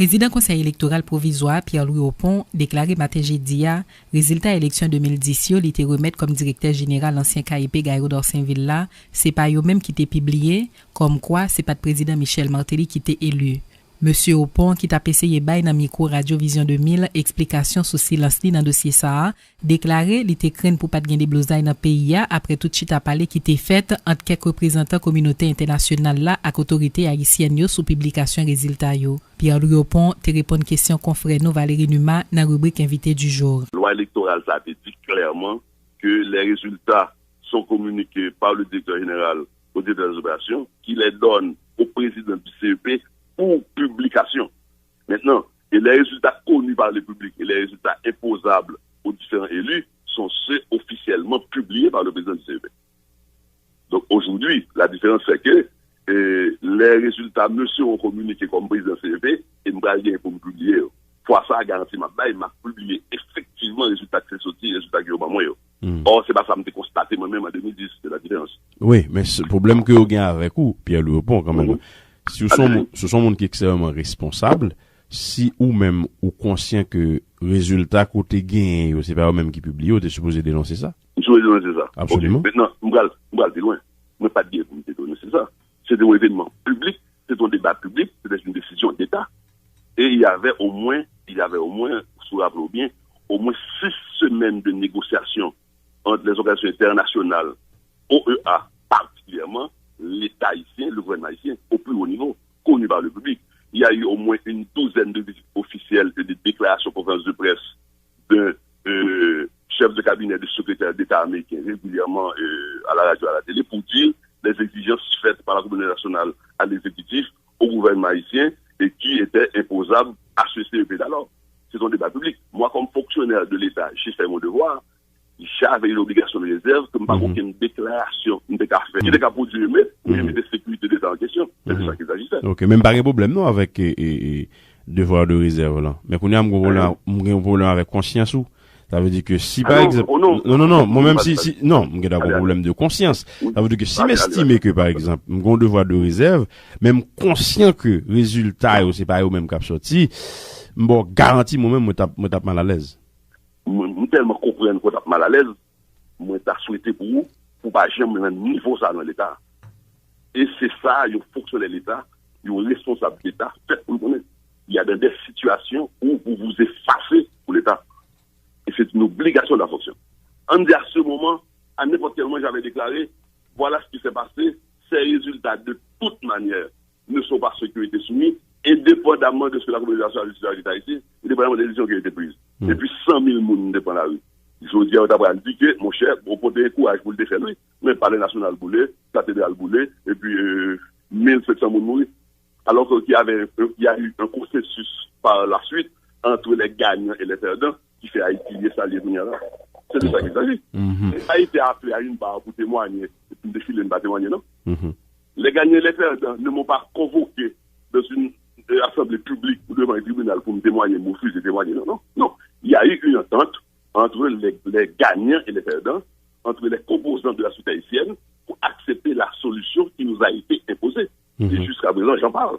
Président Conseil électoral provisoire Pierre-Louis Opon déclaré matin jeudi résultat élection 2010 il était remettre comme directeur général ancien KIP Gaïro d'Orsainville là, c'est pas eux même qui était publié comme quoi c'est pas le président Michel Martelly qui était élu. Monsieur Opon qui t'a essayé bail dans micro Radio Vision 2000 explication sur silence li dans dossier ça déclaré il était craint pour pas de gain des blousailles dans pays après tout chita parler qui était fait entre quelques représentants communauté internationale là avec autorité haïtienne yo sous publication résultat yo. Pierre-Louis Opon te répond question confrère nous Valérie Numa dans rubrique invité du jour. La loi électorale ça dit clairement que les résultats sont communiqués par le directeur général au directeur des opérations qui les donne au président du CEP pour publication. Maintenant, et les résultats connus par le public et les résultats imposables aux différents élus sont ceux officiellement publiés par le président du CEP. Donc aujourd'hui, la différence c'est que les résultats me seront communiqués comme président du CEP et me bien pour me publier. Fois ça, garantie m'a publié effectivement les résultats qui sont sortis, les résultats qui ont pas moi. Or, c'est pas ça que j'ai constaté moi-même en 2010, c'est la différence. Oui, mais ce problème que vous avez avec vous, Pierre-Louis Opon, quand même. Si ce sont monde qui est extrêmement responsable, si ou même ou conscient que résultat côté gain, c'est pas eux même qui publient, vous êtes supposé dénoncer ça? Je supposé dénoncer ça. Absolument. Okay. Maintenant, on va aller loin. On ne pas dire pour dénoncer ça. C'est un événement public, c'est un débat public, c'est une décision d'État. Et il y avait au moins, si vous rappelez bien, au moins 6 semaines de négociations entre les organisations internationales, OEA particulièrement, l'État haïtien, le gouvernement haïtien, au plus haut niveau, connu par le public. Il y a eu au moins une douzaine de visites officielles et de déclarations, conférences de presse d'un chef de cabinet du secrétaire d'État américain régulièrement à la radio, à la télé, pour dire les exigences faites par la communauté nationale à l'exécutif, au gouvernement haïtien, et qui étaient imposables à ce CEP d'alors. C'est un débat public. Moi, comme fonctionnaire de l'État, j'ai fait mon devoir. J'avais l'obligation de réserve, comme pas aucune déclaration, une déclaration. Qui était qu'à produire, mais des sécurités d'État en question. C'est de ça qu'il s'agissait. Ok, même pas de problème, non, avec devoir de réserve, là. Mais qu'on a un problème avec conscience ou? Ça veut dire que si, par exemple, non, moi-même non, on a un problème de conscience. Ça veut dire que si m'estime que, par exemple, mon devoir de réserve, même conscient que résultat, c'est pas au même cap sorti, bon, garantie, moi-même, me tape mal à l'aise. Moi, tellement comprendre qu'on tape mal à l'aise, moi, t'as souhaité pour vous, pour pas jamais un niveau ça dans l'État. Et c'est ça, il faut fonctionner l'État, il y a un responsable d'État, faites pour le connaître. Il y a des situations où vous vous effacez pour l'État. Et c'est une obligation de la fonction. En dit à ce moment, à n'importe quel moment, j'avais déclaré, voilà ce qui s'est passé, ces résultats, de toute manière, ne sont pas ceux qui ont été soumis, indépendamment de ce que la communauté nationale a dit ici, indépendamment des décisions qui ont été prises. Et puis 100 000 personnes dépendent de la rue. Je dis à Otabra, dit que, mon cher, on peut donner courage pour le défendre, mais pas le national boulé, cathédrale boulé, et puis 1700 personnes mourir. Alors qu'il y a eu un consensus par la suite entre les gagnants et les perdants qui fait Haïti et ça les là. C'est de ça qu'il s'agit. Haïti a appelé à une barre pour témoigner, et puis défiler une barre témoigner, non? Les gagnants et les perdants ne m'ont pas convoqué dans une assemblée publique ou devant un tribunal pour me témoigner, me refuser de témoigner, non. Il y a eu une entente entre les gagnants et les perdants, entre les composants de la société haïtienne, pour accepter la solution qui nous a été imposée. Et jusqu'à présent, j'en parle.